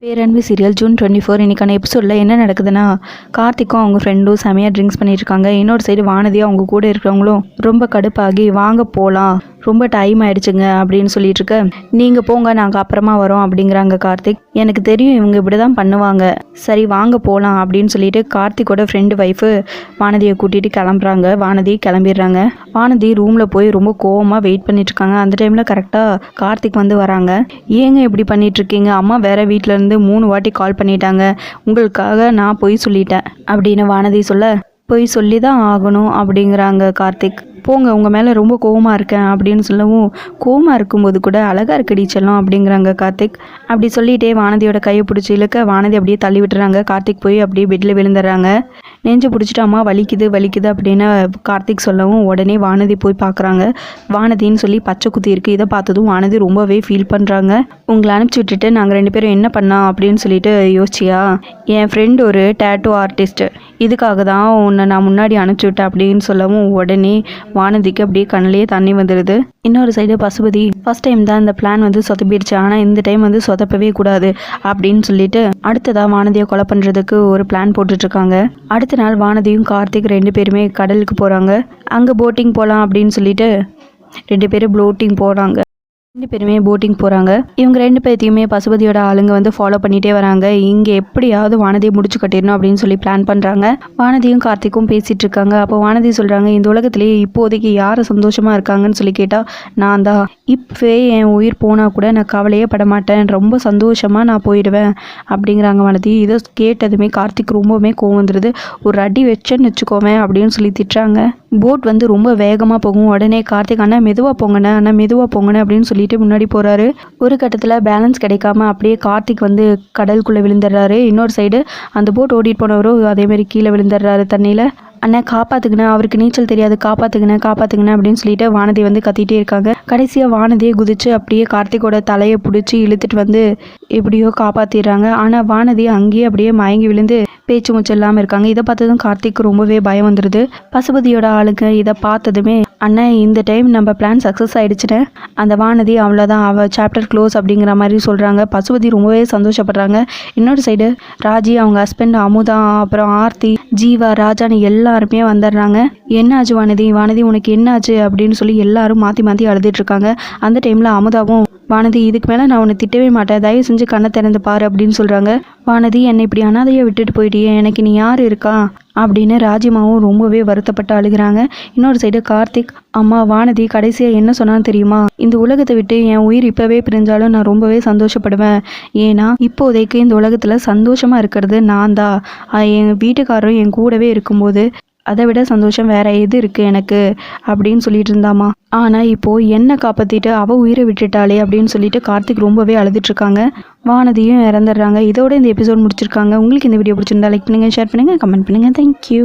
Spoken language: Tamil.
பேரன்பு சீரியல் ஜூன் 24 இன்னைக்கான எபிசோடில் என்ன நடக்குதுன்னா, கார்த்திக்கும் அவங்க ஃப்ரெண்டும் செமையாக ட்ரிங்க்ஸ் பண்ணிட்டு இருக்காங்க. இன்னொரு சைடு வானதியும் அவங்க கூட இருக்கிறவங்களும் ரொம்ப கடுப்பாகி வாங்க போகலாம், ரொம்ப டைம் ஆயிடுச்சுங்க அப்படின்னு சொல்லிட்டு இருக்க. நீங்கள் போங்க, நாங்கள் அப்புறமா வரோம் அப்படிங்கிறாங்க கார்த்திக். எனக்கு தெரியும் இவங்க இப்படி தான் பண்ணுவாங்க, சரி வாங்க போகலாம் அப்படின்னு சொல்லிட்டு கார்த்திக்கோட ஃப்ரெண்டு ஒய்ஃபு வானதியை கூட்டிகிட்டு கிளம்புறாங்க. வானதி கிளம்பிடுறாங்க. வானதி ரூமில் போய் ரொம்ப கோவமாக வெயிட் பண்ணிட்டு இருக்காங்க. அந்த டைமில் கரெக்டாக கார்த்திக் வந்து வராங்க. ஏங்க இப்படி பண்ணிட்டு இருக்கீங்க, அம்மா வேற வீட்டில் இருந்து 3 வாட்டி கால் பண்ணிட்டாங்க, உங்களுக்காக நான் பொய் சொல்லிட்டேன் அப்படின்னு வானதி சொல்ல, பொய் சொல்லி தான் ஆகணும் அப்படிங்கிறாங்க கார்த்திக். போங்க, உங்கள் மேலே ரொம்ப கோவமாக இருக்கேன் அப்படின்னு சொல்லவும், கோவமாக இருக்கும்போது கூட அழகாக இருக்கடி செல்லம் அப்படிங்கிறாங்க கார்த்திக். அப்படி சொல்லிகிட்டே வானதியோட கையை பிடிச்சி இழுக்க வானதி அப்படியே தள்ளி விட்டுறாங்க. கார்த்திக் போய் அப்படியே பெட்டில் விழுந்துடுறாங்க. நெஞ்சு பிடிச்சிட்டு அம்மா வலிக்குது வலிக்குது அப்படின்னு கார்த்திக் சொல்லவும் உடனே வானதி போய் பார்க்குறாங்க. வானதின்னு சொல்லி பச்சை குத்தி இருக்குது. இதை பார்த்ததும் வானதி ரொம்பவே ஃபீல் பண்ணுறாங்க. உங்களை அனுப்பிச்சி விட்டுட்டு நாங்கள் 2 பேரும் என்ன பண்ணோம் அப்படின்னு சொல்லிட்டு யோசிச்சியா, என் ஃப்ரெண்ட் ஒரு டேட்டூ ஆர்டிஸ்ட்டு, இதுக்காக தான் உன்னை நான் முன்னாடி அனுப்பிச்சி விட்டேன் அப்படின்னு சொல்லவும் உடனே வானதிக்கு அப்படியே கண்ணிலேயே தண்ணி வந்துடுது. இன்னொரு சைடு பசுபதி ஃபர்ஸ்ட் டைம் தான் இந்த பிளான் வந்து சொதப்பிடுச்சு, ஆனால் இந்த டைம் வந்து சொதப்பவே கூடாது அப்படின்னு சொல்லிட்டு அடுத்ததாக வானதியை கொலை பண்ணுறதுக்கு ஒரு பிளான் போட்டுட்ருக்காங்க. அடுத்த நாள் வானதியும் கார்த்திக் 2 பேருமே கடலுக்கு போகிறாங்க. அங்கே போட்டிங் போகலாம் அப்படின்னு சொல்லிட்டு 2 பேரும் போட்டிங் போகிறாங்க. 2 பேருமே போட்டிங் போகிறாங்க. இவங்க 2 பேர்த்தையுமே பசுபதியோட ஆளுங்க வந்து ஃபாலோ பண்ணிகிட்டே வராங்க. இங்கே எப்படியாவது வானதியை முடிச்சு கட்டிடணும் அப்படின்னு சொல்லி பிளான் பண்ணுறாங்க. வானதியும் கார்த்திக்கும் பேசிகிட்டு இருக்காங்க. அப்போ வானதி சொல்கிறாங்க, இந்த உலகத்திலேயே இப்போதைக்கு யார் சந்தோஷமாக இருக்காங்கன்னு சொல்லி கேட்டால் நான் தான். இப்போவே என் உயிர் போனால் கூட நான் கவலையே பட மாட்டேன், ரொம்ப சந்தோஷமாக நான் போயிடுவேன் அப்படிங்கிறாங்க வானதி. இதை கேட்டதுமே கார்த்திக் ரொம்பவுமே கோவம் வந்துடுது. ஒரு அடி வச்சேன்னு வச்சுக்கோவேன் அப்படின்னு சொல்லி திட்டுறாங்க. போட் வந்து ரொம்ப வேகமாக போகும். உடனே கார்த்திக் அண்ணா மெதுவாக போங்கண்ணே, அண்ணா மெதுவாக போங்கண்ணே அப்படின்னு சொல்லிட்டு முன்னாடி போகிறாரு. ஒரு கட்டத்தில் பேலன்ஸ் கிடைக்காம அப்படியே கார்த்திக் வந்து கடலுக்குள்ளே விழுந்துடுறாரு. இன்னொரு சைடு அந்த போட் ஓடிட்டு போனவரும் அதேமாதிரி கீழே விழுந்துடுறாரு தண்ணியில். அண்ணா காப்பாற்றுக்குண்ணே, அவருக்கு நீச்சல் தெரியாது, காப்பாற்றுக்குண்ணே காப்பாற்றுக்குண்ணே அப்படின்னு சொல்லிட்டு வானதி வந்து கத்திகிட்டே இருக்காங்க. கடைசியாக வானதியை குதிச்சு அப்படியே கார்த்திக்கோட தலையை பிடிச்சி இழுத்துட்டு வந்து எப்படியோ காப்பாற்றிடுறாங்க. ஆனால் வானதி அங்கேயே அப்படியே மயங்கி விழுந்து பேச்சு மூச்சு இல்லாமல் இருக்காங்க. இதை பார்த்ததும் கார்த்திக் ரொம்பவே பயம் வந்துடுது. பசுபதியோட ஆளுங்க இதை பார்த்ததுமே, அண்ணா இந்த டைம் நம்ம பிளான் சக்ஸஸ் ஆகிடுச்சுன்னு அந்த வானதி அவ்வளோதான், அவள் சாப்டர் க்ளோஸ் அப்படிங்கிற மாதிரி சொல்கிறாங்க. பசுபதி ரொம்பவே சந்தோஷப்படுறாங்க. இன்னொரு சைடு ராஜி, அவங்க ஹஸ்பண்ட் அமுதா, அப்புறம் ஆர்த்தி, ஜீவா, ராஜான்னு எல்லாருமே வந்துடுறாங்க. என்னாச்சு வானதி, வானதி உனக்கு என்னாச்சு அப்படின்னு சொல்லி எல்லாரும் மாற்றி மாற்றி அழுதுட்டு இருக்காங்க. அந்த டைமில் அமுதாவும், வானதி இதுக்கு மேலே நான் உன்னை திட்டவே மாட்டேன், தயவு செஞ்சு கண்ணை திறந்து பாரு அப்படின்னு சொல்கிறாங்க. வானதி என்னை இப்படி அனாதையை விட்டுட்டு போயிட்டியே, எனக்கு நீ யார் இருக்கா அப்படின்னு ராஜிமாவும் ரொம்பவே வருத்தப்பட்டு அழுகிறாங்க. இன்னொரு சைடு கார்த்திக், அம்மா வானதி கடைசியாக என்ன சொன்னான்னு தெரியுமா, இந்த உலகத்தை விட்டு என் உயிர் இப்போவே பிரிஞ்சாலும் நான் ரொம்பவே சந்தோஷப்படுவேன், ஏன்னா இப்போதைக்கு இந்த உலகத்தில் சந்தோஷமாக இருக்கிறது நான் தான், என் வீட்டுக்காரரும் என் கூடவே இருக்கும்போது அதை விட சந்தோஷம் வேற எது இருக்குது எனக்கு அப்படின்னு சொல்லிட்டு இருந்தாமா. ஆனால் இப்போது என்னை காப்பாற்றிட்டு அவள் உயிரை விட்டுட்டாளே அப்படின்னு சொல்லிட்டு கார்த்திக் ரொம்பவே அழுதுட்ருக்காங்க. வானதியும் இறந்துடுறாங்க. இதோட இந்த எபிசோட் முடிச்சிருக்காங்க. உங்களுக்கு இந்த வீடியோ பிடிச்சிருந்தா லைக் பண்ணுங்கள், ஷேர் பண்ணுங்கள், கமெண்ட் பண்ணுங்கள். தேங்க்யூ.